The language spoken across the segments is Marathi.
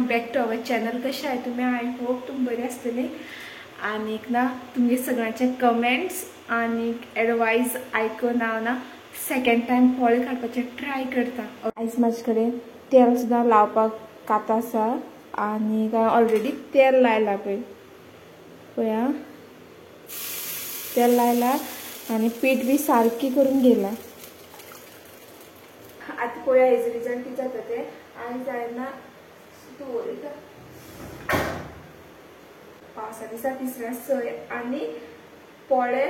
Back to our channel. कशे आहे तुम्ही? आय होप तुम बरे असतले आणि ना तुम्ही सगळ्यांचे कमेंट्स आणि एडवाइस आयकून हांव ना सेकंड टाइम पोळे काडपाचे ट्राय करता. आयज म्हाजे कडेन तेल सुद्दां लावपाक कांतो आसा आणि ऑलरेडी तेल लायला पळया तेल लायला आणि पीठ बी सारकी करून घेला. आता पळया हेजो रिजल्ट कितें जाता ते आयज जायना पावसा दिसा तिसऱ्या सय आणि पोळे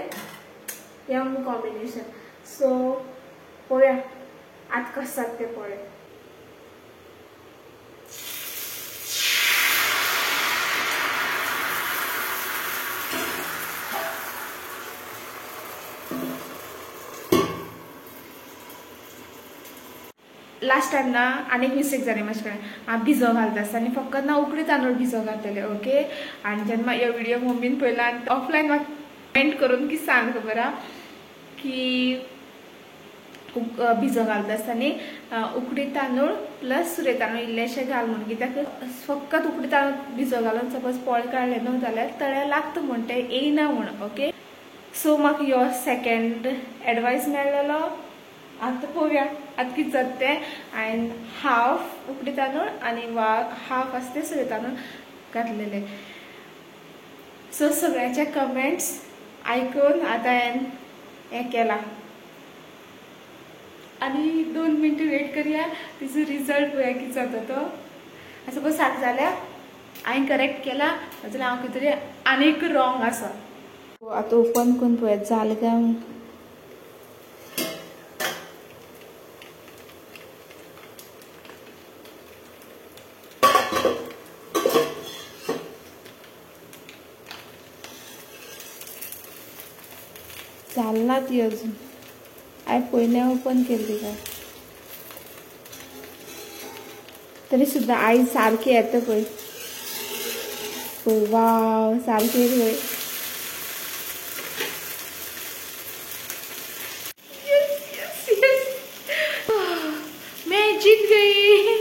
यंग कॉम्बिनेशन. सो पळया आता कशे जाता ते पोळे. लास्ट टाइम ना अनेक मिस्टेक जाली म्हाजे कडेन. हांव भिजो घालता आसतना फकत ना उकडी तांदूळ भिजो घालतले. ओके. आणि जेन्ना ह्यो व्हिडिओ मम्मीन पळयलो आनी ऑफलायन म्हाका कमेंट करून की सांग खबर आहा की भिजो घालता आसतना उकडी तांदूळ प्लस सुरे तांदूळ इल्लेशे घाल म्हणून. कित्याक फकत उकडी तांदूळ भिजो घालून सपोज पोळे काडले न्हू जाल्यार तळे लागता म्हण ते येयना म्हण. ओके. सो म्हाका ह्यो सेकंड एडवायस मेळ्ळेलो. आता पळोवया आता कितें जाता ते. हांवें हाफ उकडी तांदूळ आनी हाफ आसा ते सुरे तांदूळ घातलेले. सो सगळ्यांचे कमेंट्स आयकून आता हांवें हें केलां आनी 2 मिनटां वेट करया. तिजो रिजल्ट पळया कितें जाता तो. सपोज सारको जाल्यार हांवें करेक्ट केला जाल्यार हांव खंय तरी आनीक रॉंग आसा. आतां ओपन करून पळयात जालें काय. जालना ती अजून हांवें पयलें ओपन केल्ली काय तरी सुद्दां आयज सारकी येता पळय. वाव सारकी पळय. मॅजीक गई.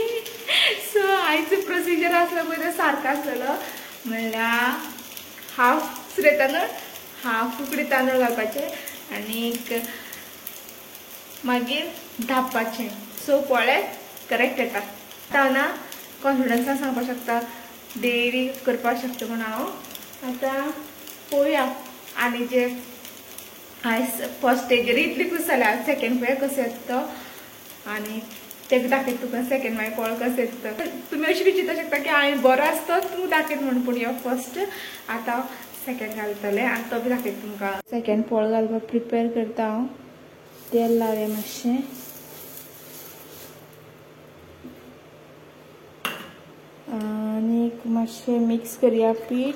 सो आयचो प्रोसिजर आसलो पळय तो सारको आसलेलो. म्हणल्यार हाफ सुरे तांदूळ हाफ उकडी तांदूळ घालपाचे आनीक मागीर धापपाचे. सो पोळे करेक्ट येता. आतां हांव ना कॉन्फिडन्सान सांगपाक शकता डेली करपाक शकता म्हण हांव. आतां पळोवया आनी जे आयज फर्स्ट स्टेजर इतली खूश जाल्या. सेकंड पळय कसो येता तो आनी तेका दाखयता तुका सेकंड मागीर पोळे कसो येता तो. तुमी अशें बी चिंतूंक शकता की हांवें बरो आसता तूं दाखयता म्हणून. पूण ह्यो फर्स्ट आतां सेकंड घालतले आनी तो बी दाखयता तुमकां. सेकंड पोळे घालपाक प्रिपेर करता हांव. तेल लावया मातशें आनीक मातशें मिक्स करया पीठ.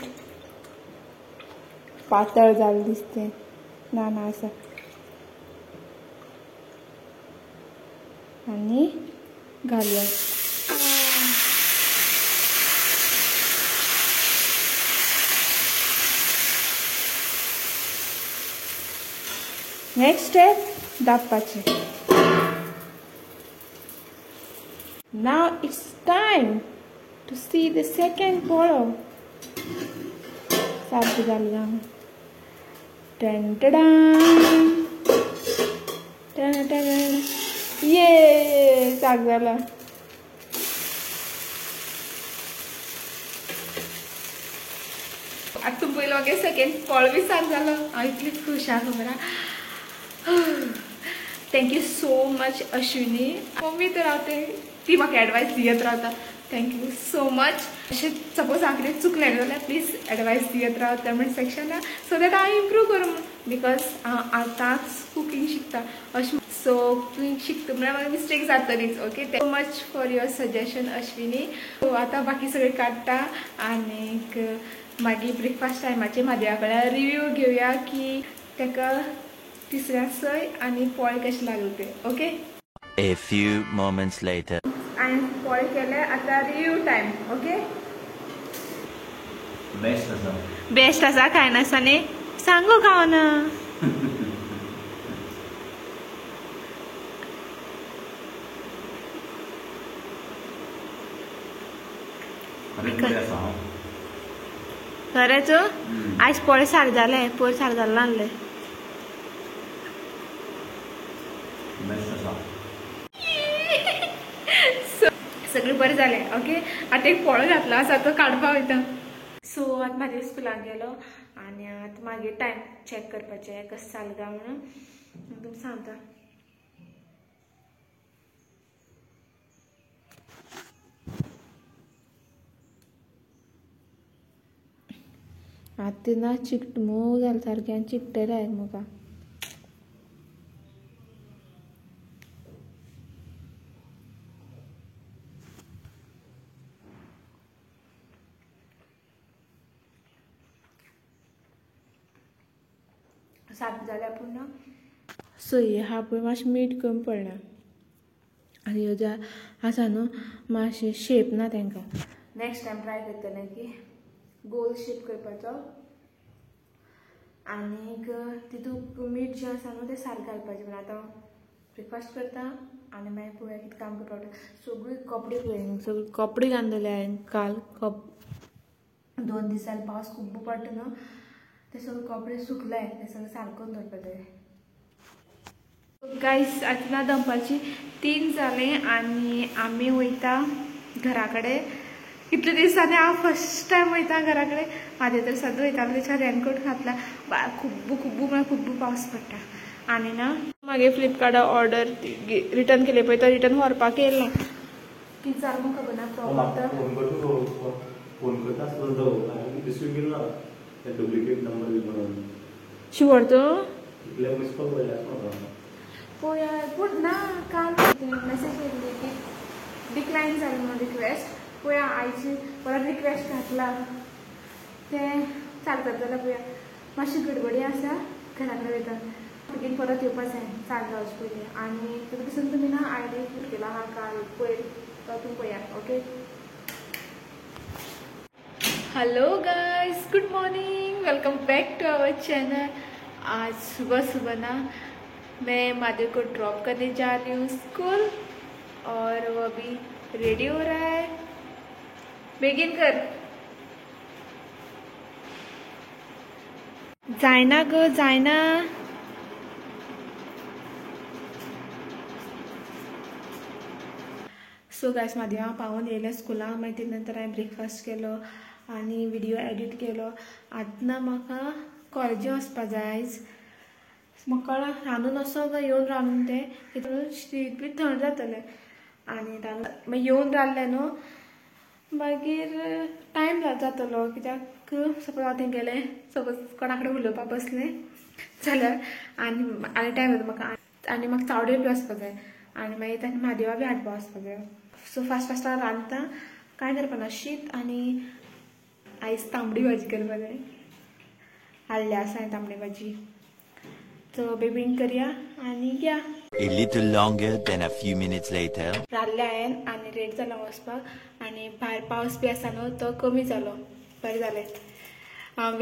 पातळ जालें दिसतें. ना आसा आनी घालया. नेक्स्ट स्टेप धापपाचे. Now it's time to see the second पोळो. सारको जालो. ये सारको जाला. आता तुम पयलो म्हागे सेकंड पोळो बी सारको जालो. हांव इतली खूश आहा खबर आहा. Thank you so much Ashwini. Mummy तर रावते ती म्हाका एडवायस दियत रावता. Thank you so much. अशें सपोज हांव कितें चुकलें जाल्यार प्लीज एडवायस दियत राव कमेंट सेक्शनान सो दॅट हांव इम्प्रूव करूं. बिकॉज हांव आतांच कुकींग शिकता अशें. सो कुकींग शिकता म्हळ्यार म्हाका मिस्टेक जातलीच. Okay. Thank you so much for your suggestion Ashwini. So आतां बाकी सगळें काडटा आनीक मागीर ब्रेकफास्ट टायमाचे म्हाज्या कडल्यान रिव्यू घेवया की ताका तिसऱ्या सय आनी पोळे कशे लागले ते. Okay. A few moments later. हांवें पोळे केले. आतां रिव्यू टायम. ओके. बेस्ट आसा. बेस्ट आसा काय नासा न्ही सांगू खावना. खरेंच आयज पळय साडे जाले पयर साडे जाले नासले सगळें बरें जालें ओके आतां एक फळो घातलो आसा तो काडपाक वयता सो आतां म्हाजे स्कुलाक गेलो आनी आतां मागीर टायम चॅक करपाचें कशें जालें काय म्हणून तुमकां सांगता आतां ना चिकट मोव जालें सारकें आनी चिकटलें आयज म्हाका सारकें जाल्यार पूण ना सोय हा पळय मातशें मीठ कमी पडलें आनी ह्यो ज्यो आसा न्हू मातशें शेप ना तांकां नेक्स्ट टायम ट्राय करतलें की गोल शेप करपाचो आनीक तितूंत मीठ जें आसा न्हू तें सारकें घालपाचें म्हण आतां ब्रेकफास्ट करता आनी मागीर पळोवया कितें काम करपाक सगळीं कपडे पळय सगळीं कपडे घाललेले हांवें काल 2 दीस जाले पावस खूब पडटा न्हू ते सगळे कपडे सुकले ते सगळे सारको दवरपाचे गायस आतां ना दनपारची 3 जाले आनी आमी वयता घरा कडेन कितले दिसांनी हांव फर्स्ट टायम वयता घरा कडेन म्हाजे तर सद्दां वयताले तेच्या रेनकोट घातला खूब म्हळ्यार खूब पावस पडटा आनी ना मागीर फ्लिपकार्टा ऑर्डर रिटर्न केले पळय तो रिटर्न व्हरपाक येयलो ना कितें जालें म्हाका खबर ना प्रॉब्लम फोन करता रिसीव केलो ना डुप्लिकेट नंबर शुअर तो इतले मिस कॉल पडले पळय पूण ना काल मेसेज येयल्ली की डिक्लायन जालें म्हणून रिक्वेस्ट पळया आयची परत रिक्वेस्ट घातला तें चालता जाल्यार पळया मातशी गडबडी आसा घरा कडेन वयता बेगीन परत येवपा जाय 7 जावचे पयलीं आनी ताका दिसून तुमी ना आयडी फील केला हा काल पयर तो तुमी पळयात okay hello guys good morning welcome back to our channel आज सुबह ना मैं माधव को ड्रॉप करने जा रही हूँ स्कूल और वो अभी रेडी हो रहा है बेगिन कर जायना गो जायना सो गायस म्हाजे हांव पावून येयलें स्कुलाक मागीर ते नंतर हांवें ब्रेकफास्ट केलो आनी विडियो एडिट केलो आतां ना म्हाका कॉलेजी वचपा जाय आयज म्हाका रांदून असो येवन रांदून तें तितून शीत बी थंड जातलें आनी मागीर येवन रांदलें न्हू मागीर टायम जातलो कित्याक सपोज हांव थंय गेलें सपोज कोणा कडेन उलोवपाक बसलें जाल्यार आनी टायम जाता म्हाका आनी म्हाका चावडेर बी वचपाक जाय आनी मागीर ताका म्हादेवा बी हाडपाक वचपाक जाय सो फास्ट हांव रांदता कांय करपा ना शीत आनी आयज तांबडी भाजी करपा जाय हाडल्या आसा हांवें तांबडी भाजी सो बेगीन करया आनी या A little longer than a few minutes later. रांदलें हांवें आनी रेडी जालां वचपाक आनी भायर पावस बी आसा न्हू तो कमी जालो बरें जालें हांव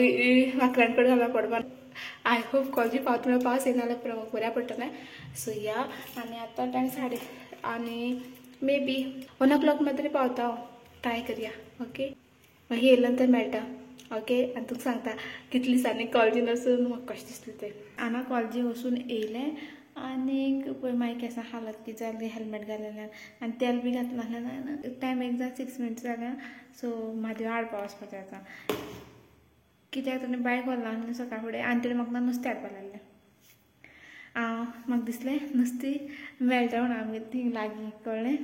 वाकड्यान कडेन घालपाक पडपाक आय होप कॉलेजी पावता म्हळ्यार पावस येना जाल्यार म्हाका बऱ्या पडटलें सो या आनी आतां टायम आनी मे बी 1 o'clock तरी पावता हांव ट्राय करया ओके मागीर येयल्या नंतर मेळटा ओके आनी तुका सांगता कितले दिसांनी कॉलेजीन वचून म्हाका कशें दिसलें तें हांव कॉलेजीन वचून येयलें आनीक पळय मागीर केंसां हालत कितें जालें हेल्मेट घालिल्ल्यान आनी तेल बी घातलें नासलें टायम एक्झॅक्ट 6 minutes जाल्या सो म्हादेव हाडपाक वचपाचें आतां कित्याक ताणें बायक व्हरलां न्हू सकाळ फुडें आनी ताणें म्हाका नुस्तें हाडपाक लायलें म्हाका दिसलें नुस्तें मेळटा म्हण आमगे थिंग लागीं कळ्ळें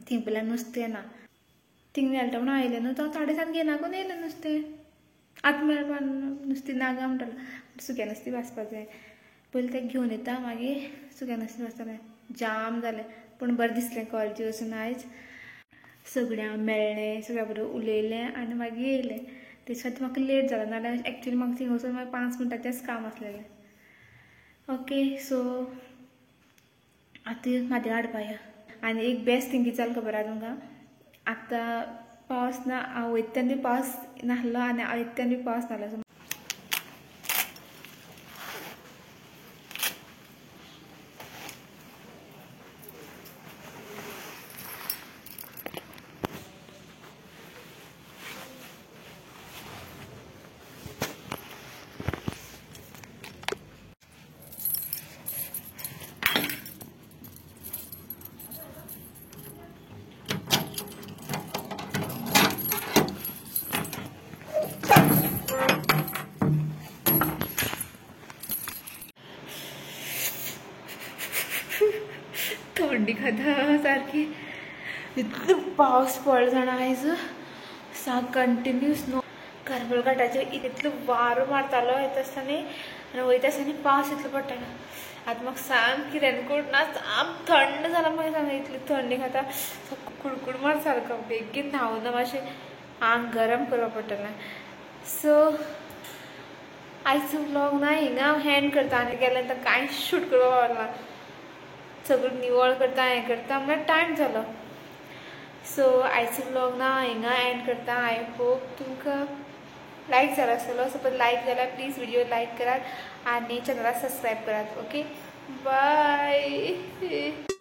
थिंग पयल्यार नुस्तें ना थिंग मेळटा म्हण आयलें न्हू तो 7:30 घेयनाकून येयलें नुस्तें आतां मेळपा नुस्तें नागा म्हणटालो सुकें नुस्तें भाजपाक जाय पयलीं तें घेवन येता मागीर सुकें नुस्तें भाजतलें जाम जालें पूण बरें दिसलें कॉलेजी वचून आयज सगळ्यांक मेळ्ळें सगळ्या बरोबर उलयलें आनी मागीर येयलें तेच खातीर म्हाका लेट जालो नाल्यार एक्चुली म्हाका थिंग वचून मागीर 5 मिनटाचेंच काम आसलेलें ओके सो आतां म्हादेव हाडपा या आनी एक बेस्ट थिंग कितें जालें खबर आहा तुमकां आतां पावस ना हांव वयता तेन्ना पावस नासलो आनी हांव येता तेन्ना पावस नासलो थंडी खाता सारखी इतलो पावस पडलो जाणा आयज कंटिन्यूस नो कार्बल घाटाचे इतलो वारो मारतालो येता आसतना आनी वयता आसतना पावस इतलो पडटालो आतां म्हाका सामकी रेनकोट ना साम थंड जाला मागीर सांग इतली थंडी खाता कुडकुड मार सारको बेगीन न्हांवून ना मातशें आंग गरम करपा पडटलें सो आयचो व्लॉग ना हिंगा हांव एंड करता आनी गेलें तर कांय शूट करपा पावना सगळें निवळ करता हें करता म्हळ्यार टायम जालो सो आयचो व्लॉग ना हिंगा एंड करता आय होप तुमकां लायक जाला आसतलो सपोज लायक जाल्यार प्लीज व्हिडिओ लायक करात आनी चॅनलाक सबस्क्रायब करात ओके बाय